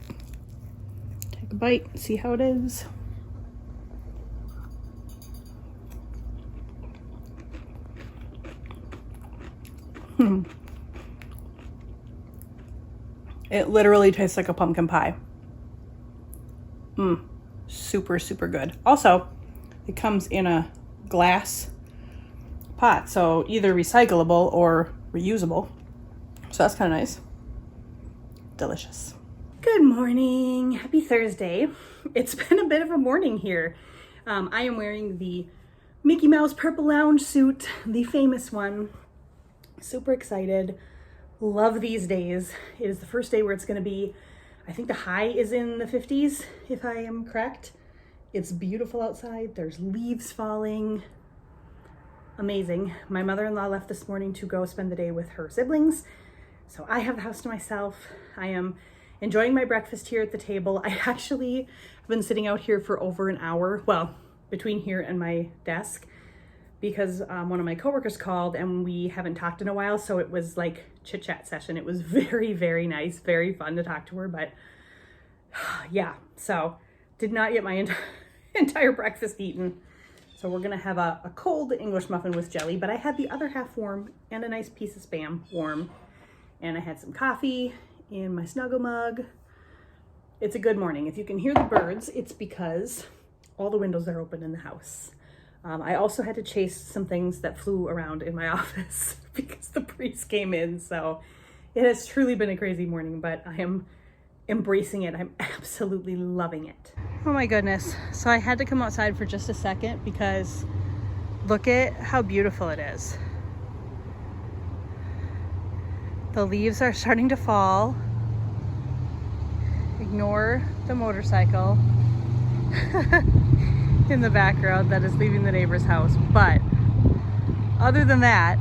take a bite, see how it is. It literally tastes like a pumpkin pie. Super, super good. Also, it comes in a glass pot, so either recyclable or reusable. So that's kind of nice. Delicious. Good morning. Happy Thursday. It's been a bit of a morning here. I am wearing the Mickey Mouse purple lounge suit, the famous one. Super excited. Love these days. It is the first day where it's going to be, I think the high is in the 50s, if I am correct. It's beautiful outside. There's leaves falling. Amazing. My mother-in-law left this morning to go spend the day with her siblings. So I have the house to myself. I am enjoying my breakfast here at the table. I actually have been sitting out here for over an hour. Well, between here and my desk, because one of my coworkers called and we haven't talked in a while. So it was like chit chat session. It was very, very nice, very fun to talk to her, but yeah, so did not get my entire breakfast eaten. So we're gonna have a cold English muffin with jelly, but I had the other half warm and a nice piece of Spam warm. And I had some coffee in my Snuggle mug. It's a good morning. If you can hear the birds, it's because all the windows are open in the house. I also had to chase some things that flew around in my office because the breeze came in. So It has truly been a crazy morning, but I am embracing it. I'm absolutely loving it. Oh my goodness. So I had to come outside for just a second because look at how beautiful it is. The leaves are starting to fall. Ignore the motorcycle in the background that is leaving the neighbor's house. But other than that,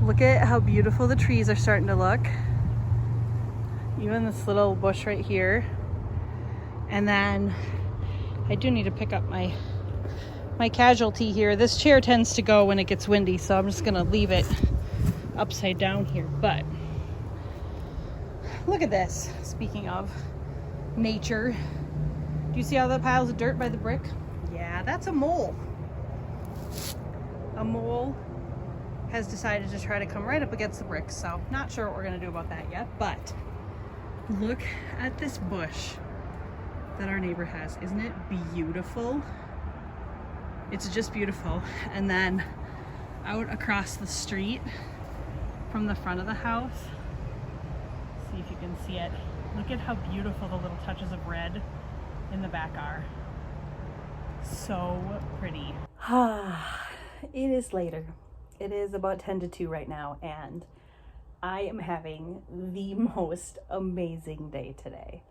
look at how beautiful the trees are starting to look. Even this little bush right here. And then I do need to pick up my casualty here. This chair tends to go when it gets windy, so I'm just gonna leave it upside down here. But look at this. Speaking of nature, do you see all the piles of dirt by the brick? Yeah, that's a mole. A mole has decided to try to come right up against the bricks, so not sure what we're gonna do about that yet. But look at this bush that our neighbor has. Isn't it beautiful? It's just beautiful. And then out across the street from the front of the house, see if you can see it. Look at how beautiful the little touches of red in the back are. So pretty. It is later. It is about 10 to 2 right now, and I am having the most amazing day today.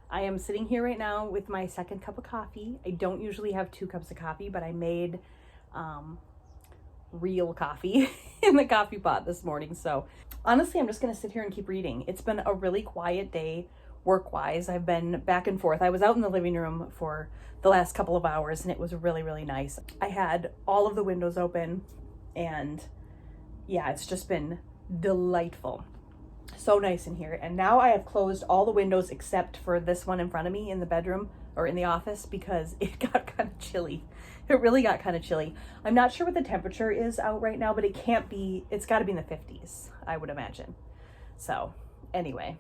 I am sitting here right now with my second cup of coffee. I don't usually have 2 cups of coffee, but I made real coffee in the coffee pot this morning. So honestly, I'm just gonna sit here and keep reading. It's been a really quiet day work-wise. I've been back and forth. I was out in the living room for the last couple of hours and it was really, really nice. I had all of the windows open and yeah, it's just been delightful. So nice in here. And now I have closed all the windows except for this one in front of me in the bedroom or in the office because it got kind of chilly. It really got kind of chilly. I'm not sure what the temperature is out right now, but it can't be, it's got to be in the 50s, I would imagine. So anyway,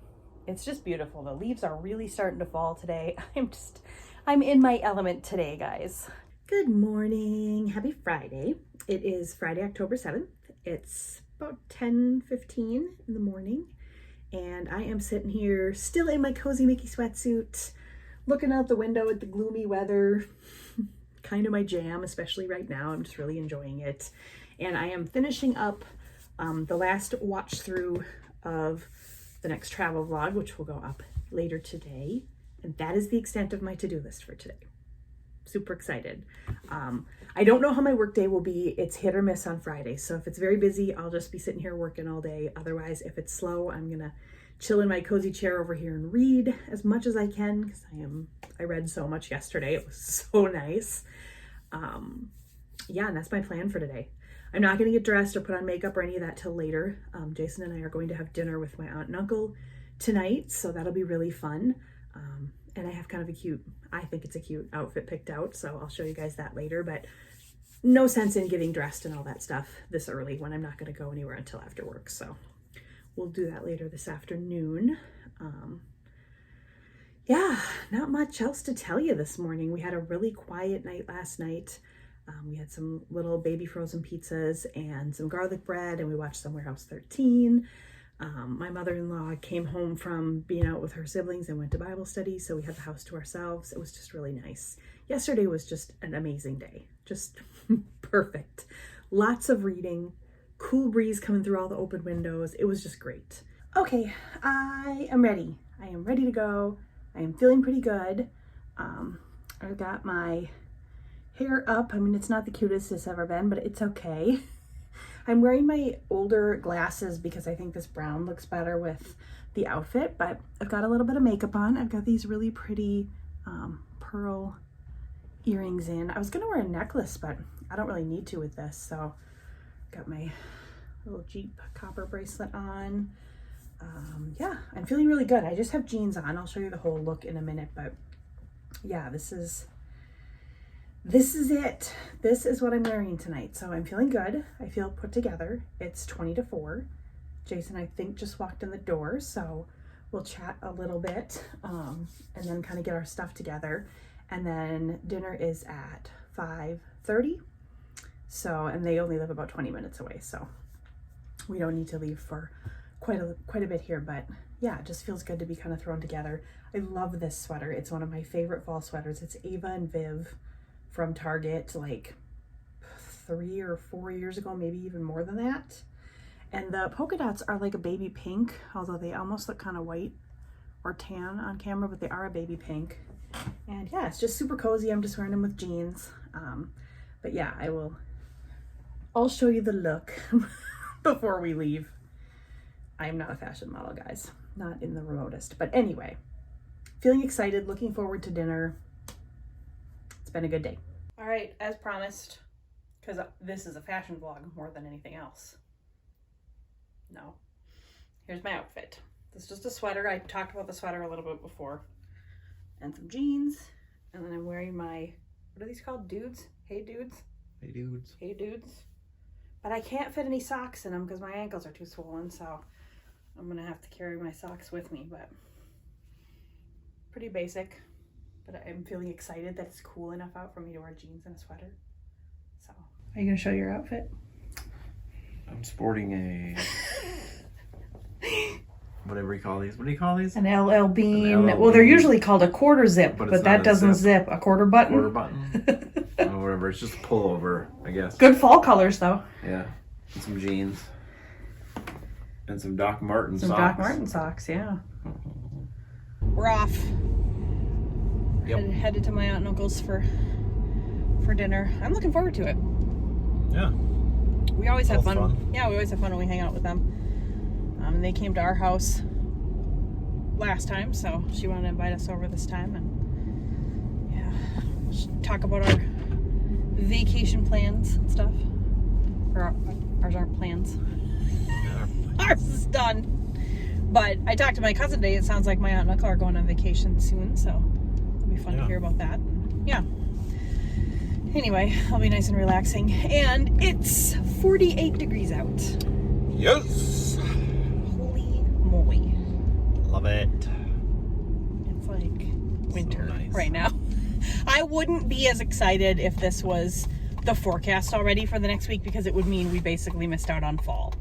it's just beautiful. The leaves are really starting to fall today. I'm in my element today, guys. Good morning. Happy Friday. It is Friday, October 7th. It's about 10:15 in the morning. And I am sitting here still in my cozy Mickey sweatsuit, looking out the window at the gloomy weather. Kind of my jam, especially right now. I'm just really enjoying it. And I am finishing up the last watch through of the next travel vlog, which will go up later today. And that is the extent of my to-do list for today. Super excited. I don't know how my work day will be. It's hit or miss on Friday. So if it's very busy, I'll just be sitting here working all day. Otherwise, if it's slow, I'm gonna chill in my cozy chair over here and read as much as I can because I read so much yesterday. It was so nice. Yeah, and that's my plan for today. I'm not gonna get dressed or put on makeup or any of that till later. Jason and I are going to have dinner with my aunt and uncle tonight, so that'll be really fun. And I have kind of I think it's a cute outfit picked out, so I'll show you guys that later, but no sense in getting dressed and all that stuff this early when I'm not gonna go anywhere until after work, so we'll do that later this afternoon. Yeah, not much else to tell you this morning. We had a really quiet night last night. We had some little baby frozen pizzas and some garlic bread, and we watched some Warehouse 13. My mother-in-law came home from being out with her siblings and went to Bible study, so we had the house to ourselves. It was just really nice. Yesterday was just an amazing day. Just perfect. Lots of reading, cool breeze coming through all the open windows. It was just great. Okay, I am ready. I am ready to go. I am feeling pretty good. I've got my hair up. I mean, it's not the cutest it's ever been, but it's okay. I'm wearing my older glasses because I think this brown looks better with the outfit, but I've got a little bit of makeup on. I've got these really pretty pearl earrings in. I was gonna wear a necklace, but I don't really need to with this, so got my little Jeep copper bracelet on. Yeah, I'm feeling really good. I just have jeans on. I'll show you the whole look in a minute, but yeah, this is it. This is what I'm wearing tonight. So I'm feeling good. I feel put together. It's 20 to 4. Jason, I think, just walked in the door, so we'll chat a little bit and then kind of get our stuff together. And then dinner is at 5:30. So, and they only live about 20 minutes away, so we don't need to leave for quite a bit here, but yeah, it just feels good to be kind of thrown together. I love this sweater. It's one of my favorite fall sweaters. It's Ava and Viv from Target, like 3 or 4 years ago, maybe even more than that. And the polka dots are like a baby pink, although they almost look kind of white or tan on camera, but they are a baby pink. And yeah, it's just super cozy. I'm just wearing them with jeans. But yeah, I'll show you the look before we leave. I'm not a fashion model, guys. Not in the remotest. But anyway, feeling excited, looking forward to dinner. It's been a good day. All right, as promised, because this is a fashion vlog more than anything else. No. Here's my outfit. This is just a sweater. I talked about the sweater a little bit before. And some jeans. And then I'm wearing my, what are these called? Dudes? Hey dudes? Hey dudes. Hey dudes. But I can't fit any socks in them because my ankles are too swollen, so I'm gonna have to carry my socks with me, but pretty basic. But I'm feeling excited that it's cool enough out for me to wear jeans and a sweater. So, are you gonna show your outfit? I'm sporting a whatever you call these. What do you call these? An LL Bean. Well, they're usually called a quarter zip, but that doesn't zip. A quarter button. Quarter button. Oh, whatever. It's just a pullover, I guess. Good fall colors, though. Yeah. And some jeans. And some Doc Marten socks. Some Doc Marten socks, yeah. We're off. Yep. Headed to my aunt and uncle's for dinner. I'm looking forward to it. Yeah. We always have fun. Yeah, we always have fun when we hang out with them. They came to our house last time, so she wanted to invite us over this time, and yeah, just talk about our vacation plans and stuff. Or ours aren't plans. Ours is done. But I talked to my cousin today. It sounds like my aunt and uncle are going on vacation soon, so it'll be fun to hear about that. Yeah. Anyway, it'll be nice and relaxing. And it's 48 degrees out. Yes. Holy moly. Love it. It's like winter So nice. right now. I wouldn't be as excited if this was the forecast already for the next week, because it would mean we basically missed out on fall.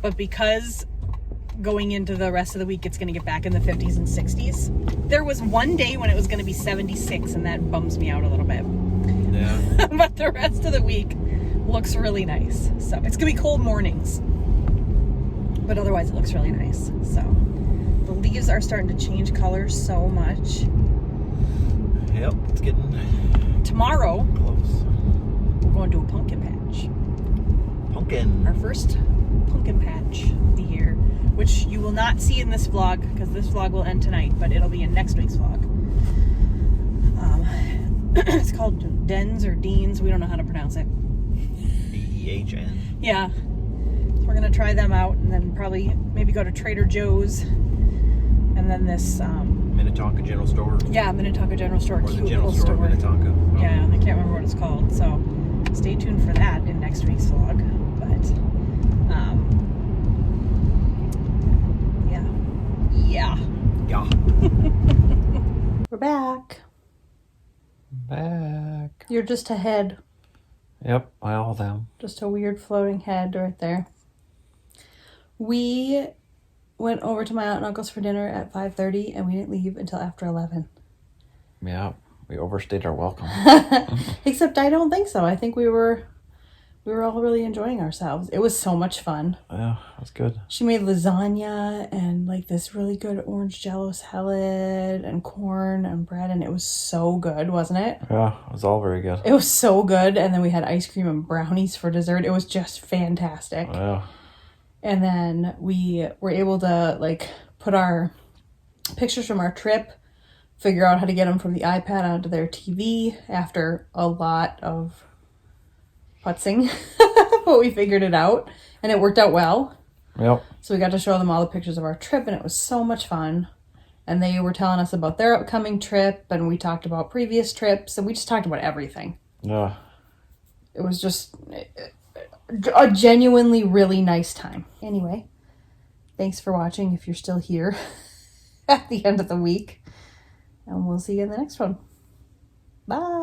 But because going into the rest of the week it's going to get back in the 50s and 60s, there was one day when it was going to be 76, and that bums me out a little bit. Yeah. But the rest of the week looks really nice. So it's going to be cold mornings, but otherwise it looks really nice. So the leaves are starting to change colors so much. Yep, it's getting Tomorrow, close. we're going to a pumpkin patch. Pumpkin. Our first pumpkin patch of the year, which you will not see in this vlog because this vlog will end tonight, but it'll be in next week's vlog. It's called Dens or Deans. We don't know how to pronounce it. DEHN. Yeah. So we're going to try them out, and then probably maybe go to Trader Joe's. And then this... Minnetonka General Store. Yeah, Minnetonka General Store. Or Cute the General little Store, Minnetonka. Oh. Yeah, I can't remember what it's called. So stay tuned for that in next week's vlog. But, yeah. Yeah. We're back. Back. You're just a head. Yep, I all them. Just a weird floating head right there. We went over to my aunt and uncle's for dinner at 5:30, and we didn't leave until after 11. Yeah, we overstayed our welcome. Except I don't think so. I think we were all really enjoying ourselves. It was so much fun. Yeah, that's good. She made lasagna and like this really good orange jello salad and corn and bread, and it was so good, wasn't it? Yeah, it was all very good. It was so good. And then we had ice cream and brownies for dessert. It was just fantastic. Yeah. And then we were able to like put our pictures from our trip, figure out how to get them from the iPad onto their TV after a lot of putzing. But we figured it out, and it worked out well. Yep. So we got to show them all the pictures of our trip, and it was so much fun. And they were telling us about their upcoming trip, and we talked about previous trips, and we just talked about everything. Yeah. It was just a genuinely really nice time. Anyway, thanks for watching if you're still here at the end of the week. And we'll see you in the next one. Bye.